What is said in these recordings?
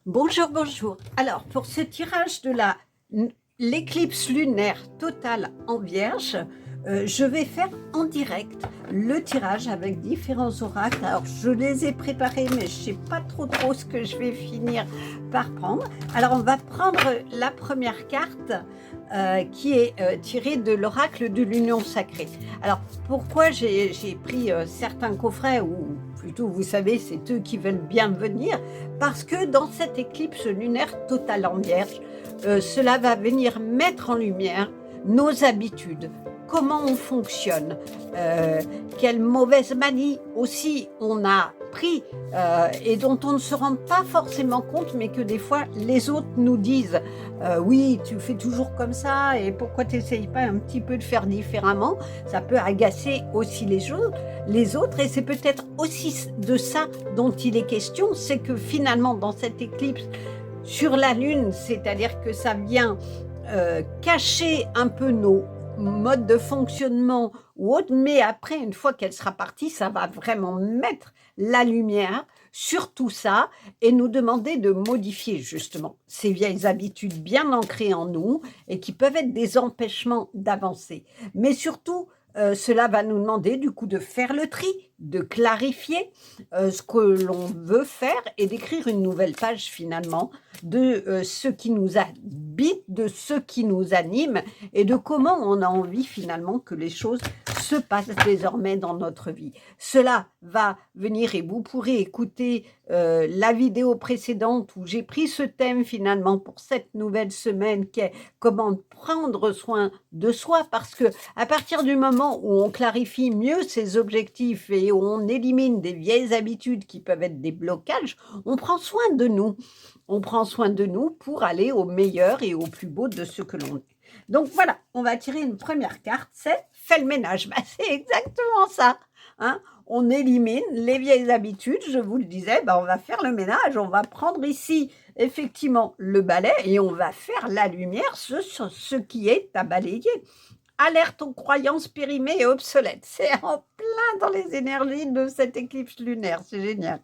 Bonjour, bonjour. Alors, pour ce tirage de l'éclipse lunaire totale en Vierge, je vais faire en direct le tirage avec différents oracles. Alors, je les ai préparés, mais je ne sais pas trop ce que je vais finir par prendre. Alors, on va prendre la première carte qui est tirée de l'oracle de l'union sacrée. Alors, pourquoi j'ai pris certains coffrets, ou plutôt, vous savez, c'est eux qui veulent bien venir, parce que dans cette éclipse lunaire totale en Vierge, cela va venir mettre en lumière nos habitudes, comment on fonctionne, quelle mauvaise manie aussi on a pris et dont on ne se rend pas forcément compte, mais que des fois les autres nous disent oui, tu fais toujours comme ça et pourquoi tu n'essayes pas un petit peu de faire différemment. Ça peut agacer aussi les autres, et c'est peut-être aussi de ça dont il est question, c'est que finalement dans cette éclipse sur la Lune, c'est-à-dire que ça vient cacher un peu nos modes de fonctionnement ou autre, mais après, une fois qu'elle sera partie, ça va vraiment mettre la lumière sur tout ça et nous demander de modifier justement ces vieilles habitudes bien ancrées en nous et qui peuvent être des empêchements d'avancer. Mais surtout, cela va nous demander du coup de faire le tri, de clarifier ce que l'on veut faire et d'écrire une nouvelle page finalement de ce qui nous habite, de ce qui nous anime et de comment on a envie finalement que les choses se passent désormais dans notre vie. Cela va venir, et vous pourrez écouter la vidéo précédente où j'ai pris ce thème finalement pour cette nouvelle semaine qui est comment prendre soin de soi, parce que à partir du moment où on clarifie mieux ses objectifs et où on élimine des vieilles habitudes qui peuvent être des blocages, on prend soin de nous. On prend soin de nous pour aller au meilleur et au plus beau de ce que l'on est. Donc voilà, on va tirer une première carte, c'est « Fais le ménage ». C'est exactement ça. Hein, on élimine les vieilles habitudes, je vous le disais, on va faire le ménage, on va prendre ici effectivement le balai et on va faire la lumière sur ce qui est à balayer. Alerte aux croyances périmées et obsolètes. C'est en plein dans les énergies de cette éclipse lunaire, c'est génial.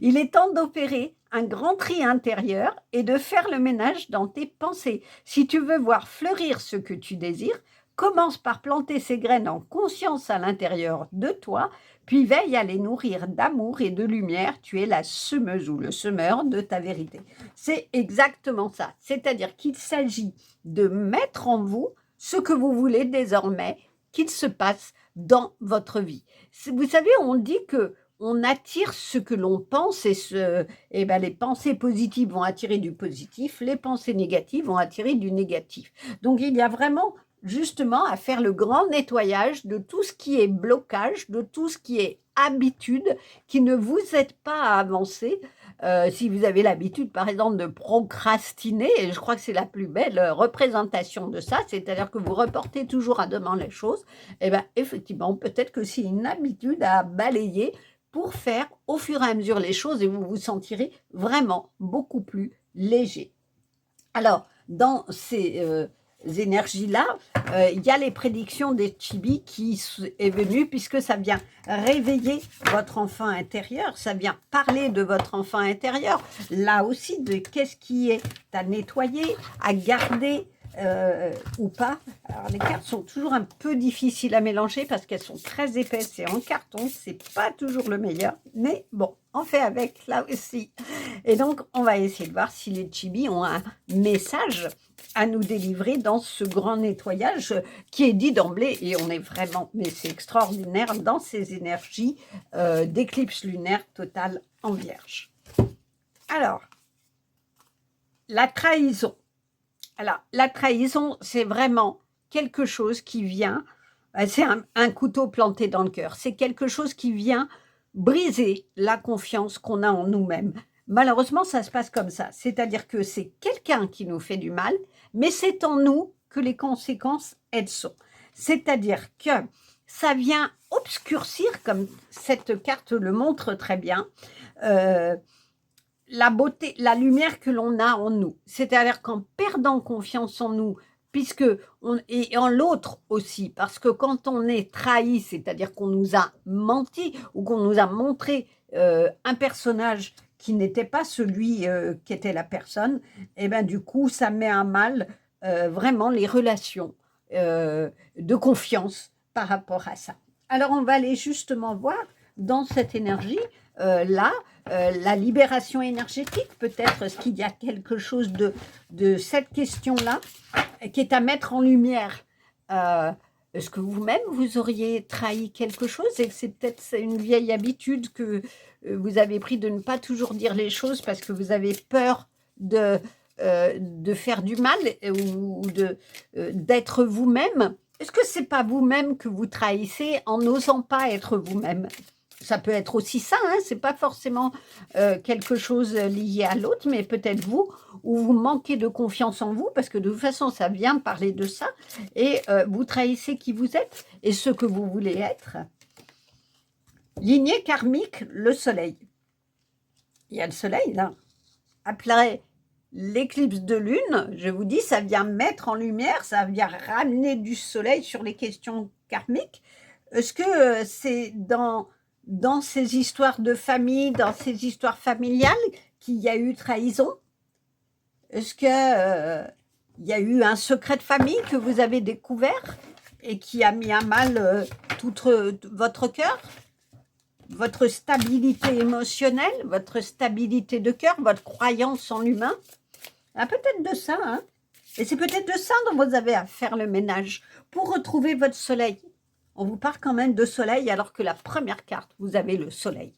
Il est temps d'opérer un grand tri intérieur et de faire le ménage dans tes pensées. Si tu veux voir fleurir ce que tu désires, commence par planter ces graines en conscience à l'intérieur de toi, puis veille à les nourrir d'amour et de lumière. Tu es la semeuse ou le semeur de ta vérité. C'est exactement ça. C'est-à-dire qu'il s'agit de mettre en vous ce que vous voulez désormais qu'il se passe dans votre vie. Vous savez, on dit que on attire ce que l'on pense et les pensées positives vont attirer du positif, les pensées négatives vont attirer du négatif. Donc, il y a vraiment justement à faire le grand nettoyage de tout ce qui est blocage, de tout ce qui est habitude qui ne vous aide pas à avancer. Si vous avez l'habitude, par exemple, de procrastiner, et je crois que c'est la plus belle représentation de ça, c'est-à-dire que vous reportez toujours à demain les choses, et bien effectivement, peut-être que c'est une habitude à balayer pour faire au fur et à mesure les choses et vous vous sentirez vraiment beaucoup plus léger. Alors, dans ces énergies-là, il y a les prédictions des Chibi qui est venue, puisque ça vient réveiller votre enfant intérieur, ça vient parler de votre enfant intérieur, là aussi de qu'est-ce qui est à nettoyer, à garder ou pas. Alors les cartes sont toujours un peu difficiles à mélanger parce qu'elles sont très épaisses et en carton, c'est pas toujours le meilleur, mais bon, on fait avec là aussi. Et donc, on va essayer de voir si les Chibis ont un message à nous délivrer dans ce grand nettoyage qui est dit d'emblée, et on est vraiment, mais c'est extraordinaire, dans ces énergies d'éclipse lunaire totale en Vierge. Alors, la trahison. Alors, la trahison, c'est vraiment quelque chose qui vient, c'est un couteau planté dans le cœur, c'est quelque chose qui vient briser la confiance qu'on a en nous-mêmes. Malheureusement, ça se passe comme ça, c'est-à-dire que c'est quelqu'un qui nous fait du mal, mais c'est en nous que les conséquences, elles sont. C'est-à-dire que ça vient obscurcir, comme cette carte le montre très bien, la beauté, la lumière que l'on a en nous. C'est-à-dire qu'en perdant confiance en nous, et en l'autre aussi, parce que quand on est trahi, c'est-à-dire qu'on nous a menti ou qu'on nous a montré un personnage qui n'était pas celui qui était la personne, et bien du coup, ça met à mal vraiment les relations de confiance par rapport à ça. Alors, on va aller justement voir dans cette énergie, là, la libération énergétique, peut-être est-ce qu'il y a quelque chose de cette question-là qui est à mettre en lumière. Est-ce que vous-même, vous auriez trahi quelque chose et que c'est peut-être une vieille habitude que vous avez pris de ne pas toujours dire les choses parce que vous avez peur de faire du mal ou d'être vous-même? Est-ce que c'est pas vous-même que vous trahissez en n'osant pas être vous-même? Ça peut être aussi ça, hein, c'est pas forcément quelque chose lié à l'autre, mais peut-être vous, où vous manquez de confiance en vous, parce que de toute façon, ça vient parler de ça, et vous trahissez qui vous êtes et ce que vous voulez être. Lignée karmique, le soleil. Il y a le soleil, là. Après l'éclipse de lune, je vous dis, ça vient mettre en lumière, ça vient ramener du soleil sur les questions karmiques. Est-ce que c'est dans ces histoires de famille, dans ces histoires familiales, qu'il y a eu trahison? Est-ce que il y a eu un secret de famille que vous avez découvert et qui a mis à mal tout votre cœur, votre stabilité émotionnelle, votre stabilité de cœur, votre croyance en l'humain? Ah, peut-être de ça, hein? Et c'est peut-être de ça dont vous avez à faire le ménage pour retrouver votre soleil. On vous parle quand même de soleil alors que la première carte, vous avez le soleil.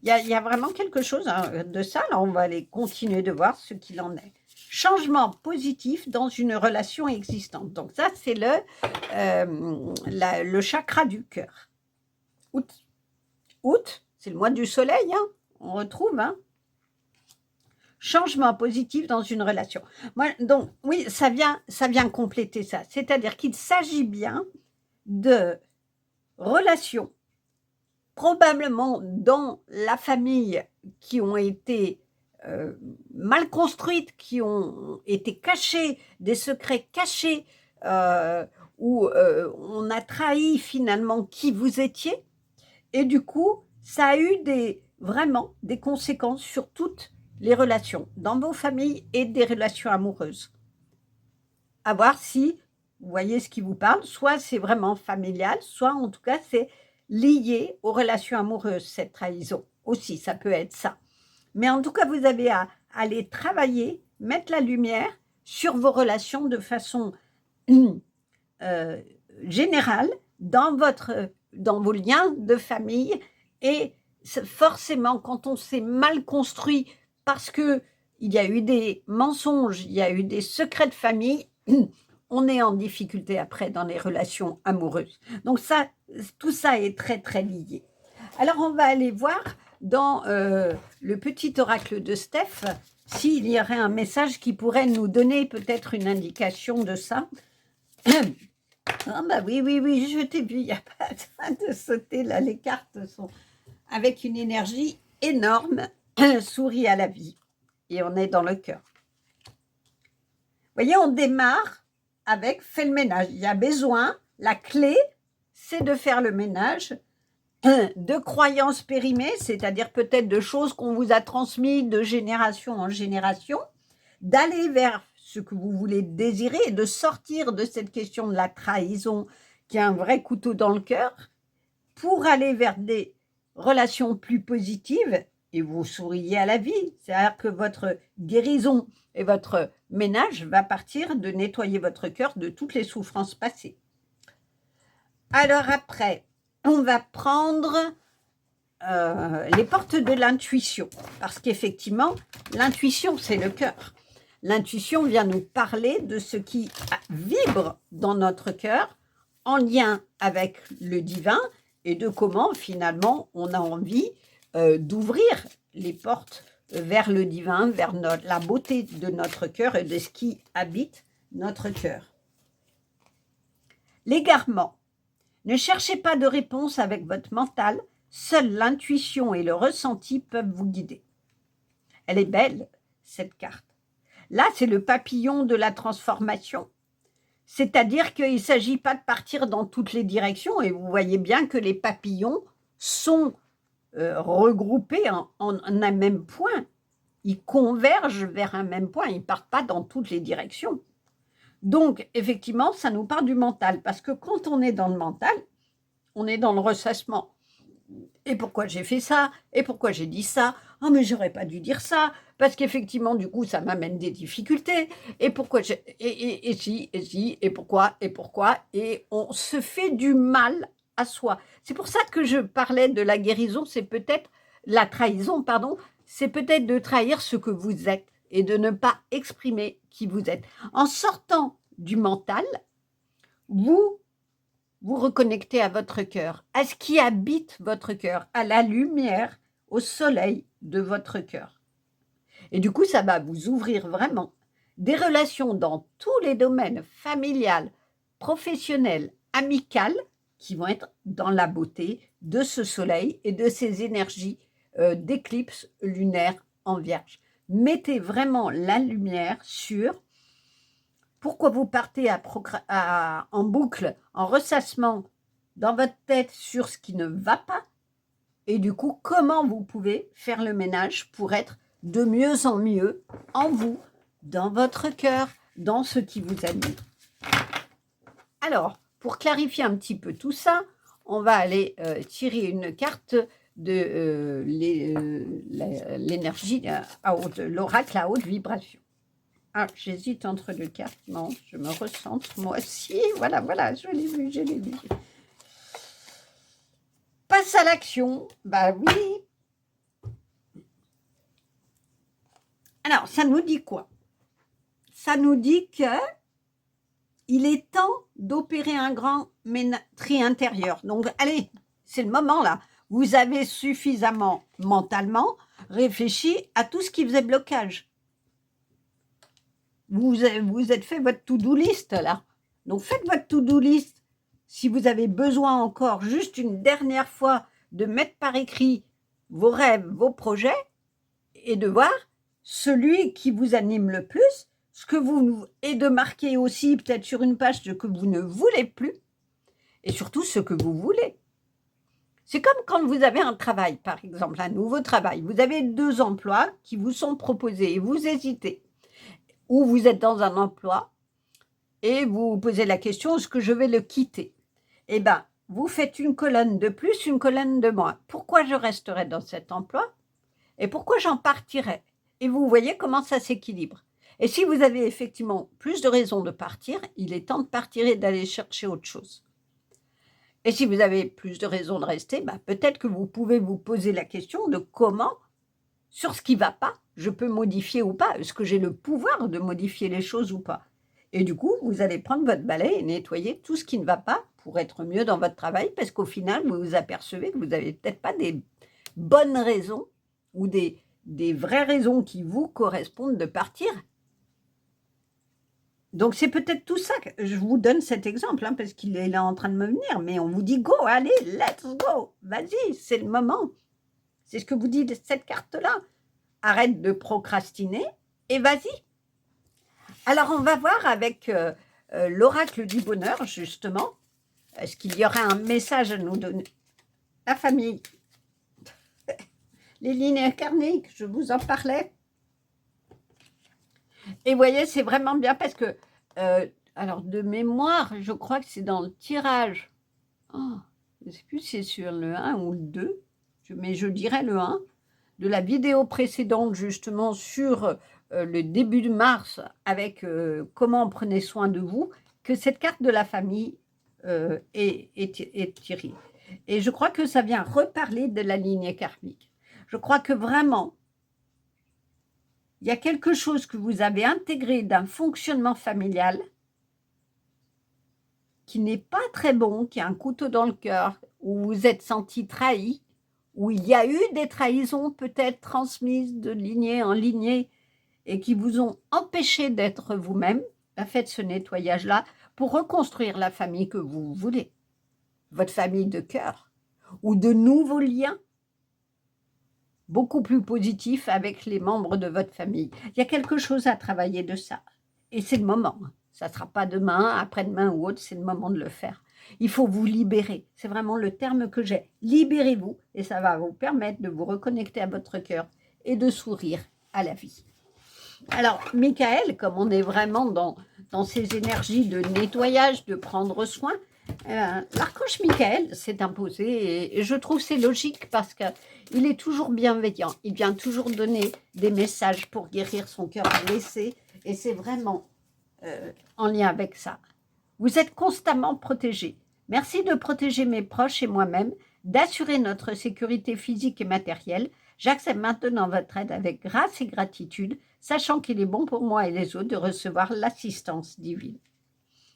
Il y a vraiment quelque chose de ça. Là, on va aller continuer de voir ce qu'il en est. Changement positif dans une relation existante. Donc ça, c'est le chakra du cœur. Août, c'est le mois du soleil, hein, on retrouve. Hein. Changement positif dans une relation. Donc, oui, ça vient compléter ça. C'est-à-dire qu'il s'agit bien de relations, probablement dans la famille, qui ont été mal construites, qui ont été cachées, des secrets cachés, où on a trahi finalement qui vous étiez, et du coup, ça a eu vraiment des conséquences sur toutes les relations, dans vos familles et des relations amoureuses. À voir si vous voyez ce qui vous parle, soit c'est vraiment familial, soit en tout cas c'est lié aux relations amoureuses, cette trahison. Aussi, ça peut être ça. Mais en tout cas, vous avez à aller travailler, mettre la lumière sur vos relations de façon générale dans vos liens de famille. Et forcément, quand on s'est mal construit parce qu'il y a eu des mensonges, il y a eu des secrets de famille, on est en difficulté après dans les relations amoureuses. Donc ça, tout ça est très, très lié. Alors, on va aller voir dans le petit oracle de Steph s'il y aurait un message qui pourrait nous donner peut-être une indication de ça. Ah bah oui, je t'ai vu, il n'y a pas besoin de sauter là, les cartes sont avec une énergie énorme, souris à la vie, et on est dans le cœur. Vous voyez, on démarre avec fait le ménage. Il y a besoin, la clé, c'est de faire le ménage de croyances périmées, c'est-à-dire peut-être de choses qu'on vous a transmises de génération en génération, d'aller vers ce que vous voulez désirer et de sortir de cette question de la trahison qui est un vrai couteau dans le cœur pour aller vers des relations plus positives et vous souriez à la vie. C'est-à-dire que votre guérison et votre ménage va partir de nettoyer votre cœur de toutes les souffrances passées. Alors après, on va prendre les portes de l'intuition, parce qu'effectivement, l'intuition, c'est le cœur. L'intuition vient nous parler de ce qui vibre dans notre cœur en lien avec le divin et de comment finalement on a envie d'ouvrir les portes vers le divin, vers la beauté de notre cœur et de ce qui habite notre cœur. L'égarement. Ne cherchez pas de réponse avec votre mental, seule l'intuition et le ressenti peuvent vous guider. Elle est belle, cette carte. Là, c'est le papillon de la transformation. C'est-à-dire qu'il ne s'agit pas de partir dans toutes les directions, et vous voyez bien que les papillons sont regroupés en un même point. Ils convergent vers un même point, ils ne partent pas dans toutes les directions. Donc, effectivement, ça nous part du mental, parce que quand on est dans le mental, on est dans le ressassement. Et pourquoi j'ai fait ça? Et pourquoi j'ai dit ça? Oh, mais j'aurais pas dû dire ça, parce qu'effectivement, du coup, ça m'amène des difficultés. Et pourquoi et si, et pourquoi, et on se fait du mal à soi. C'est pour ça que je parlais de la guérison, c'est peut-être la trahison, pardon, c'est peut-être de trahir ce que vous êtes et de ne pas exprimer qui vous êtes. En sortant du mental, vous reconnectez à votre cœur, à ce qui habite votre cœur, à la lumière, au soleil de votre cœur. Et du coup, ça va vous ouvrir vraiment des relations dans tous les domaines, familial, professionnel, amical, qui vont être dans la beauté de ce soleil et de ces énergies d'éclipse lunaire en Vierge. Mettez vraiment la lumière sur pourquoi vous partez en boucle, en ressassement dans votre tête sur ce qui ne va pas, et du coup, comment vous pouvez faire le ménage pour être de mieux en mieux en vous, dans votre cœur, dans ce qui vous anime. Alors, pour clarifier un petit peu tout ça, on va aller tirer une carte de l'énergie, l'oracle à haute vibration. Ah, j'hésite entre deux cartes. Non, je me recentre, moi aussi. Voilà, je l'ai vu. Passe à l'action. Bah oui. Alors, ça nous dit quoi? Ça nous dit que il est temps d'opérer un grand tri intérieur. Donc, allez, c'est le moment là. Vous avez suffisamment mentalement réfléchi à tout ce qui faisait blocage. Vous êtes fait votre to-do list là. Donc faites votre to-do list. Si vous avez besoin encore juste une dernière fois de mettre par écrit vos rêves, vos projets et de voir celui qui vous anime le plus, et de marquer aussi peut-être sur une page ce que vous ne voulez plus et surtout ce que vous voulez. C'est comme quand vous avez un travail, par exemple, un nouveau travail. Vous avez 2 emplois qui vous sont proposés et vous hésitez. Ou vous êtes dans un emploi et vous vous posez la question, est-ce que je vais le quitter? Eh bien, vous faites une colonne de plus, une colonne de moins. Pourquoi je resterai dans cet emploi et pourquoi j'en partirai? Et vous voyez comment ça s'équilibre. Et si vous avez effectivement plus de raisons de partir, il est temps de partir et d'aller chercher autre chose. Et si vous avez plus de raisons de rester, peut-être que vous pouvez vous poser la question de comment, sur ce qui ne va pas, je peux modifier ou pas. Est-ce que j'ai le pouvoir de modifier les choses ou pas? Et du coup, vous allez prendre votre balai et nettoyer tout ce qui ne va pas pour être mieux dans votre travail, parce qu'au final, vous vous apercevez que vous n'avez peut-être pas des bonnes raisons ou des vraies raisons qui vous correspondent de partir. Donc, c'est peut-être tout ça que je vous donne cet exemple, parce qu'il est là en train de me venir, mais on vous dit go, allez, let's go, vas-y, c'est le moment. C'est ce que vous dit cette carte-là. Arrête de procrastiner et vas-y. Alors, on va voir avec l'oracle du bonheur, justement. Est-ce qu'il y aurait un message à nous donner? La famille. Les lignes karmiques, je vous en parlais. Et vous voyez, c'est vraiment bien parce que, alors de mémoire, je crois que c'est dans le tirage. Oh, je ne sais plus si c'est sur le 1 ou le 2, mais je dirais le 1. De la vidéo précédente, justement, sur le début de mars, avec comment on prenait soin de vous, que cette carte de la famille est tirée. Et je crois que ça vient reparler de la lignée karmique. Je crois que vraiment, il y a quelque chose que vous avez intégré d'un fonctionnement familial qui n'est pas très bon, qui a un couteau dans le cœur, où vous êtes senti trahi, où il y a eu des trahisons peut-être transmises de lignée en lignée et qui vous ont empêché d'être vous-même. Faites ce nettoyage-là pour reconstruire la famille que vous voulez, votre famille de cœur, ou de nouveaux liens beaucoup plus positifs avec les membres de votre famille. Il y a quelque chose à travailler de ça. Et c'est le moment. Ça ne sera pas demain, après-demain ou autre, c'est le moment de le faire. Il faut vous libérer. C'est vraiment le terme que j'ai. Libérez-vous et ça va vous permettre de vous reconnecter à votre cœur et de sourire à la vie. Alors, Michael, comme on est vraiment dans ces énergies de nettoyage, de prendre soin, l'archange Michael s'est imposé et je trouve c'est logique parce qu'il est toujours bienveillant. Il vient toujours donner des messages pour guérir son cœur blessé et c'est vraiment en lien avec ça. Vous êtes constamment protégés. Merci de protéger mes proches et moi-même, d'assurer notre sécurité physique et matérielle. J'accepte maintenant votre aide avec grâce et gratitude, sachant qu'il est bon pour moi et les autres de recevoir l'assistance divine.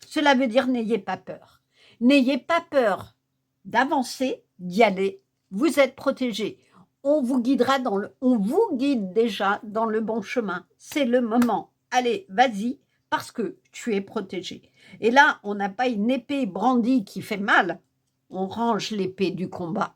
Cela veut dire n'ayez pas peur. N'ayez pas peur d'avancer, d'y aller. Vous êtes protégés. On vous guide déjà dans le bon chemin. C'est le moment. Allez, vas-y, parce que tu es protégé. Et là, on n'a pas une épée brandie qui fait mal. On range l'épée du combat.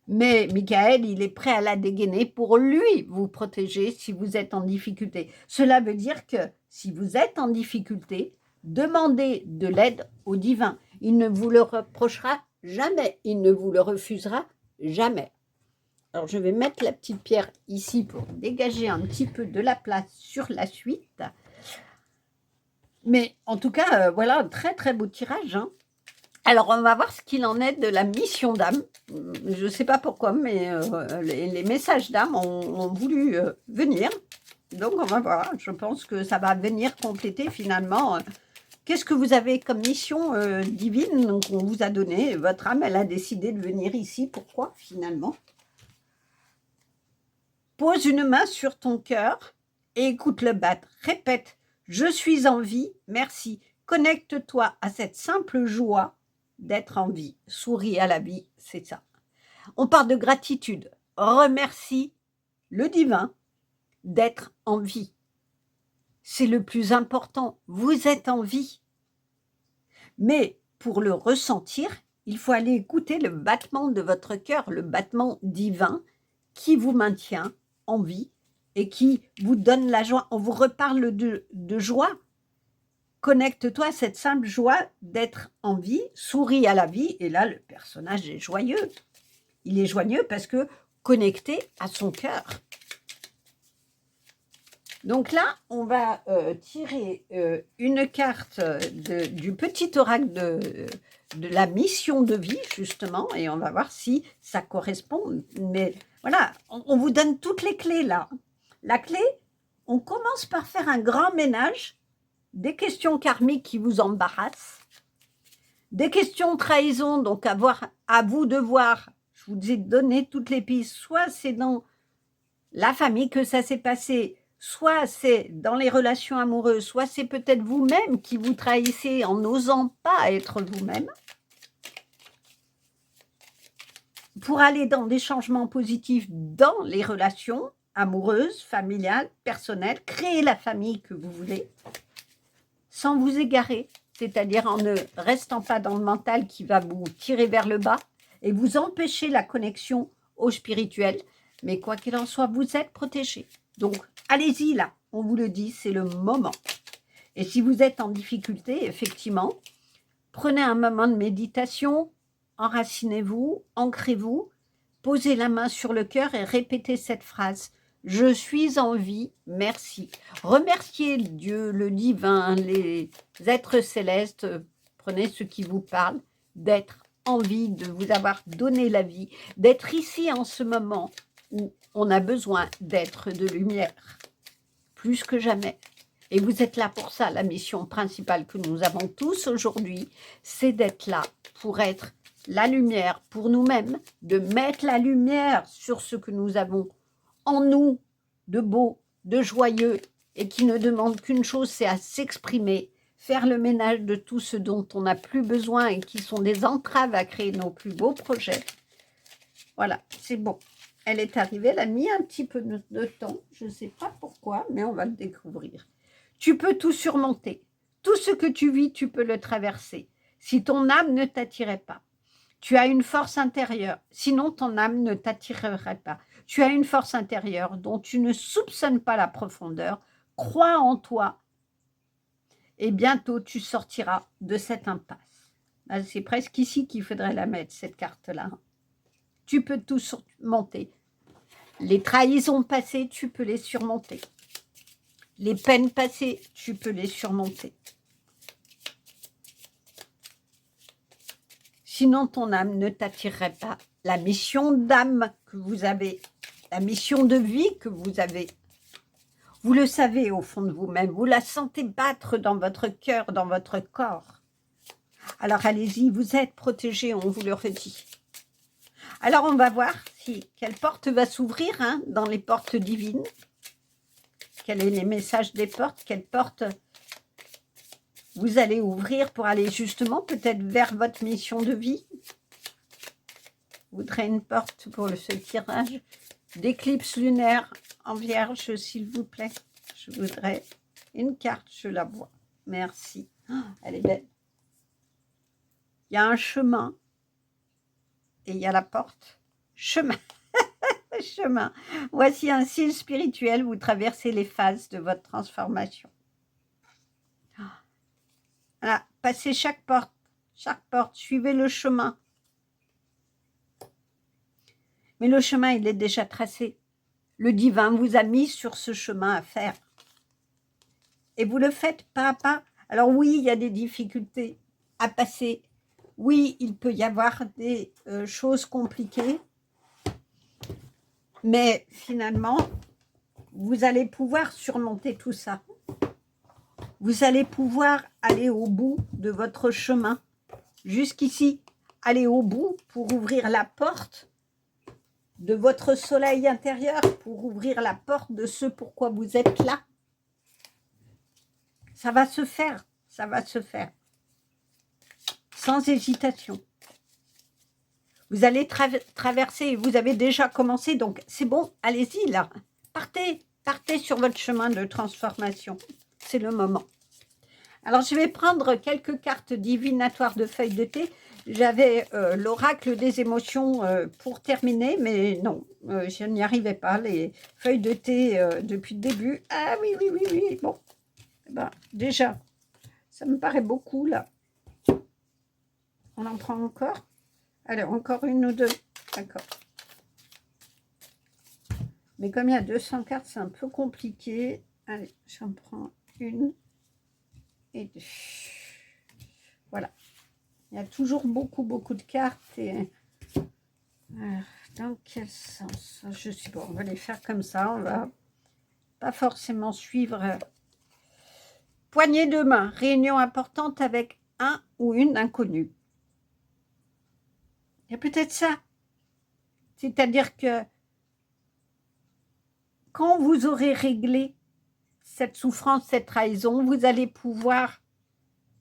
Mais Michael, il est prêt à la dégainer pour lui vous protéger si vous êtes en difficulté. Cela veut dire que si vous êtes en difficulté, demandez de l'aide au divin. Il ne vous le reprochera jamais. Il ne vous le refusera jamais. Alors, je vais mettre la petite pierre ici pour dégager un petit peu de la place sur la suite. Mais en tout cas, voilà, très très beau tirage. Hein. Alors, on va voir ce qu'il en est de la mission d'âme. Je ne sais pas pourquoi, mais les messages d'âme ont voulu venir. Donc, on va voir. Je pense que ça va venir compléter finalement. Qu'est-ce que vous avez comme mission divine qu'on vous a donnée? Votre âme, elle a décidé de venir ici. Pourquoi finalement? Pose une main sur ton cœur et écoute-le battre. Répète. Je suis en vie, merci. Connecte-toi à cette simple joie d'être en vie. Souris à la vie, c'est ça. On parle de gratitude. Remercie le divin d'être en vie. C'est le plus important. Vous êtes en vie. Mais pour le ressentir, il faut aller écouter le battement de votre cœur, le battement divin qui vous maintient en vie et qui vous donne la joie. On vous reparle de joie. Connecte-toi à cette simple joie d'être en vie, souris à la vie. Et là, le personnage est joyeux. Il est joyeux parce que connecté à son cœur. Donc là, on va tirer une carte du petit oracle de la mission de vie, justement, et on va voir si ça correspond. Mais voilà, on vous donne toutes les clés là. La clé, on commence par faire un grand ménage des questions karmiques qui vous embarrassent, des questions trahison, donc à vous de voir, je vous ai donné toutes les pistes, soit c'est dans la famille que ça s'est passé, soit c'est dans les relations amoureuses, soit c'est peut-être vous-même qui vous trahissez en n'osant pas être vous-même, pour aller dans des changements positifs dans les relations amoureuses, familiales, personnelles, créer la famille que vous voulez, sans vous égarer, c'est-à-dire en ne restant pas dans le mental qui va vous tirer vers le bas et vous empêcher la connexion au spirituel. Mais quoi qu'il en soit, vous êtes protégé. Donc, allez-y là, on vous le dit, c'est le moment. Et si vous êtes en difficulté, effectivement, prenez un moment de méditation, enracinez-vous, ancrez-vous, posez la main sur le cœur et répétez cette phrase. Je suis en vie, merci. Remerciez Dieu, le divin, les êtres célestes, prenez ce qui vous parle, d'être en vie, de vous avoir donné la vie, d'être ici en ce moment où on a besoin d'être de lumière, plus que jamais. Et vous êtes là pour ça, la mission principale que nous avons tous aujourd'hui, c'est d'être là pour être la lumière pour nous-mêmes, de mettre la lumière sur ce que nous avons en nous de beau, de joyeux et qui ne demande qu'une chose, c'est à s'exprimer, faire le ménage de tout ce dont on n'a plus besoin et qui sont des entraves à créer nos plus beaux projets. Voilà, c'est bon. Elle est arrivée, elle a mis un petit peu de temps, je ne sais pas pourquoi, mais on va le découvrir. Tu peux tout surmonter. Tout ce que tu vis, tu peux le traverser. Si ton âme ne t'attirait pas, tu as une force intérieure, sinon ton âme ne t'attirerait pas. Tu as une force intérieure dont tu ne soupçonnes pas la profondeur. Crois en toi et bientôt tu sortiras de cette impasse. Ah, c'est presque ici qu'il faudrait la mettre, cette carte-là. Tu peux tout surmonter. Les trahisons passées, tu peux les surmonter. Les peines passées, tu peux les surmonter. Sinon, ton âme ne t'attirerait pas. La mission d'âme que vous avez, la mission de vie que vous avez, vous le savez au fond de vous-même, vous la sentez battre dans votre cœur, dans votre corps. Alors allez-y, vous êtes protégés, on vous le redit. Alors on va voir si quelle porte va s'ouvrir dans les portes divines. Quels sont les messages des portes, quelle porte vous allez ouvrir pour aller justement peut-être vers votre mission de vie. Vous voudrez une porte pour ce tirage d'éclipse lunaire en Vierge, s'il vous plaît. Je voudrais une carte, je la vois. Merci. Oh, elle est belle. Il y a un chemin et il y a la porte. Chemin. Chemin. Voici un signe spirituel. Vous traversez les phases de votre transformation. Voilà. Passez chaque porte, suivez le chemin. Mais le chemin, il est déjà tracé. Le divin vous a mis sur ce chemin à faire. Et vous le faites pas à pas. Alors oui, il y a des difficultés à passer. Oui, il peut y avoir des choses compliquées. Mais finalement, vous allez pouvoir surmonter tout ça. Vous allez pouvoir aller au bout de votre chemin. Jusqu'ici, aller au bout pour ouvrir la porte de votre soleil intérieur, pour ouvrir la porte de ce pourquoi vous êtes là. Ça va se faire, ça va se faire. Sans hésitation. Vous allez traverser, vous avez déjà commencé, donc c'est bon, allez-y là. Partez sur votre chemin de transformation. C'est le moment. Alors, je vais prendre quelques cartes divinatoires de feuilles de thé. J'avais l'oracle des émotions pour terminer, mais non, je n'y arrivais pas. Les feuilles de thé depuis le début. Ah oui, bon. Ben, déjà, ça me paraît beaucoup, là. On en prend encore? Allez, encore une ou deux. D'accord. Mais comme il y a 200 cartes, c'est un peu compliqué. Allez, j'en prends une. Et deux. Voilà. Il y a toujours beaucoup de cartes. Et dans quel sens? Je sais pas. On va les faire comme ça. On va pas forcément suivre. Poignée de main. Réunion importante avec un ou une inconnue. Il y a peut-être ça. C'est-à-dire que quand vous aurez réglé cette souffrance, cette trahison, vous allez pouvoir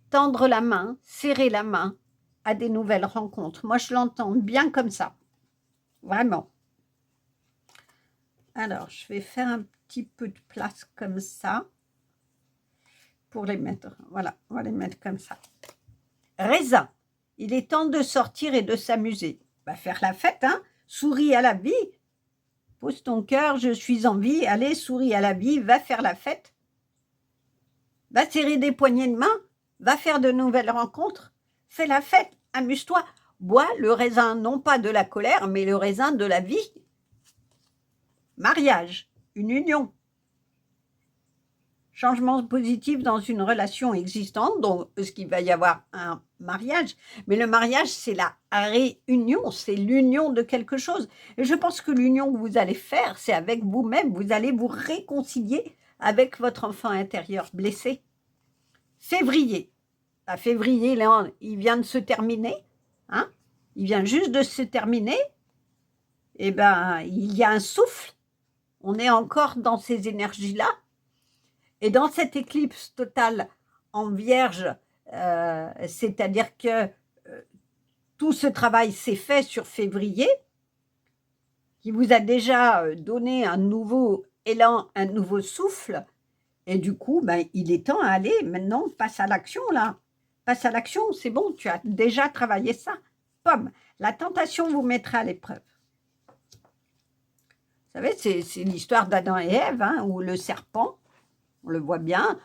tendre la main, serrer la main à des nouvelles rencontres. Moi, je l'entends bien comme ça. Vraiment. Alors, je vais faire un petit peu de place comme ça pour les mettre. Voilà, on va les mettre comme ça. Raisin. Il est temps de sortir et de s'amuser. Va faire la fête, hein. Souris à la vie. Pose ton cœur, je suis en vie. Allez, souris à la vie, va faire la fête. Va serrer des poignées de main. Va faire de nouvelles rencontres. Fais la fête, amuse-toi. Bois le raisin, non pas de la colère, mais le raisin de la vie. Mariage, une union. Changement positif dans une relation existante, donc ce qu'il va y avoir un mariage. Mais le mariage, c'est la réunion, c'est l'union de quelque chose. Et je pense que l'union que vous allez faire, c'est avec vous-même. Vous allez vous réconcilier avec votre enfant intérieur blessé. Février. Février, là, il vient de se terminer. Hein? Il vient juste de se terminer. Eh bien, il y a un souffle. On est encore dans ces énergies-là. Et dans cette éclipse totale en Vierge, c'est-à-dire que tout ce travail s'est fait sur février, qui vous a déjà donné un nouveau élan, un nouveau souffle. Et du coup, ben, il est temps à aller. Maintenant, passe à l'action, là. Passe à l'action, c'est bon, tu as déjà travaillé ça. Pomme, la tentation vous mettra à l'épreuve. Vous savez, c'est l'histoire d'Adam et Ève, hein, où le serpent, on le voit bien,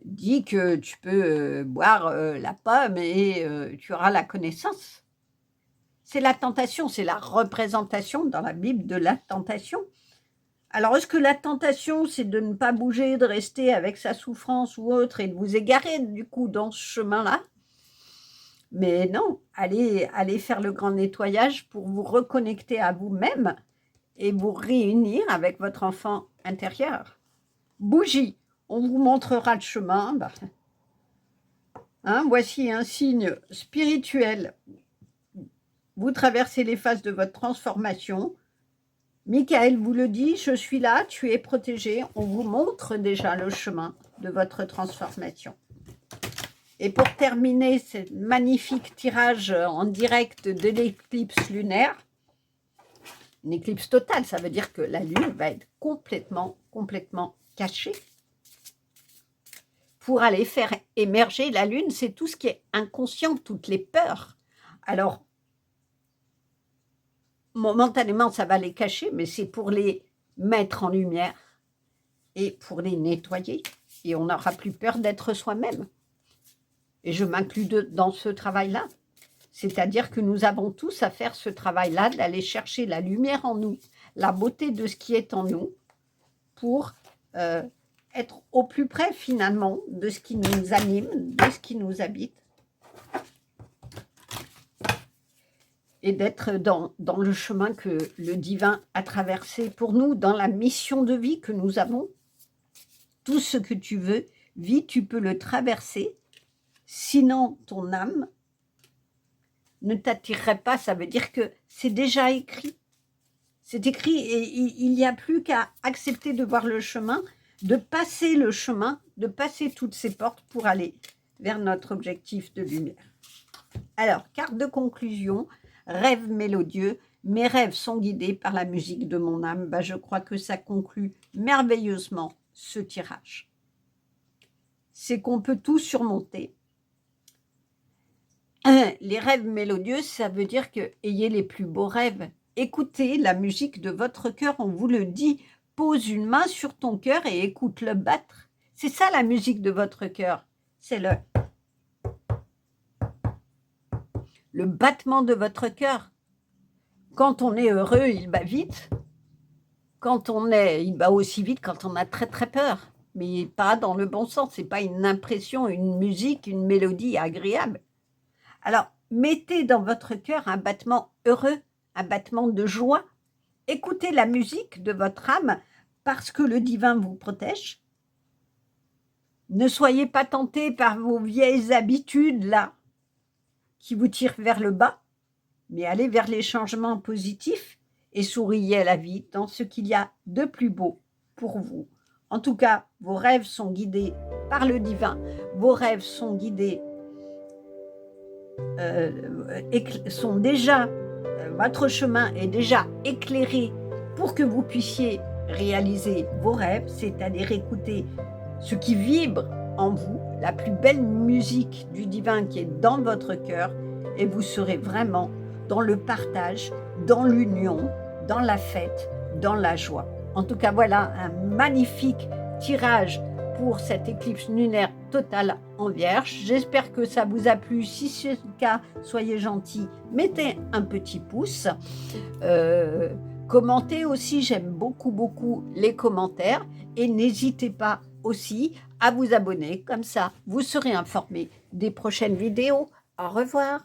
dit que tu peux boire la pomme et tu auras la connaissance. C'est la tentation, c'est la représentation dans la Bible de la tentation. Alors, est-ce que la tentation, c'est de ne pas bouger, de rester avec sa souffrance ou autre et de vous égarer du coup dans ce chemin-là? Mais non, allez faire le grand nettoyage pour vous reconnecter à vous-même et vous réunir avec votre enfant intérieur. Bougie, on vous montrera le chemin. Voici un signe spirituel. Vous traversez les phases de votre transformation. Michael vous le dit, je suis là, tu es protégé. On vous montre déjà le chemin de votre transformation. Et pour terminer ce magnifique tirage en direct de l'éclipse lunaire, une éclipse totale, ça veut dire que la Lune va être complètement cachée. Pour aller faire émerger la Lune, c'est tout ce qui est inconscient, toutes les peurs. Alors, momentanément, ça va les cacher, mais c'est pour les mettre en lumière et pour les nettoyer. Et on n'aura plus peur d'être soi-même. Et je m'inclus dans ce travail-là. C'est-à-dire que nous avons tous à faire ce travail-là, d'aller chercher la lumière en nous, la beauté de ce qui est en nous, pour être au plus près finalement de ce qui nous anime, de ce qui nous habite. Et d'être dans le chemin que le divin a traversé pour nous, dans la mission de vie que nous avons. Tout ce que tu veux, vis, tu peux le traverser. Sinon, ton âme ne t'attirerait pas. Ça veut dire que c'est déjà écrit. C'est écrit et il n'y a plus qu'à accepter de voir le chemin, de passer le chemin, de passer toutes ces portes pour aller vers notre objectif de lumière. Alors, carte de conclusion, rêve mélodieux. Mes rêves sont guidés par la musique de mon âme. Je crois que ça conclut merveilleusement ce tirage. C'est qu'on peut tout surmonter. Les rêves mélodieux, ça veut dire que ayez les plus beaux rêves. Écoutez la musique de votre cœur, on vous le dit. Pose une main sur ton cœur et écoute-le battre. C'est ça la musique de votre cœur. C'est le battement de votre cœur. Quand on est heureux, il bat vite. Il bat aussi vite quand on a très peur. Mais pas dans le bon sens. C'est pas une impression, une musique, une mélodie agréable. Alors, mettez dans votre cœur un battement heureux, un battement de joie. Écoutez la musique de votre âme parce que le divin vous protège. Ne soyez pas tentés par vos vieilles habitudes là qui vous tirent vers le bas, mais allez vers les changements positifs et souriez à la vie dans ce qu'il y a de plus beau pour vous. En tout cas, vos rêves sont guidés par le divin. Vos rêves sont guidés votre chemin est déjà éclairé pour que vous puissiez réaliser vos rêves, c'est-à-dire écouter ce qui vibre en vous, la plus belle musique du divin qui est dans votre cœur, et vous serez vraiment dans le partage, dans l'union, dans la fête, dans la joie. En tout cas, voilà un magnifique tirage pour cette éclipse lunaire totale en Vierge. J'espère que ça vous a plu. Si c'est le cas, soyez gentils, mettez un petit pouce. Commentez aussi, j'aime beaucoup les commentaires. Et n'hésitez pas aussi à vous abonner, comme ça vous serez informés des prochaines vidéos. Au revoir.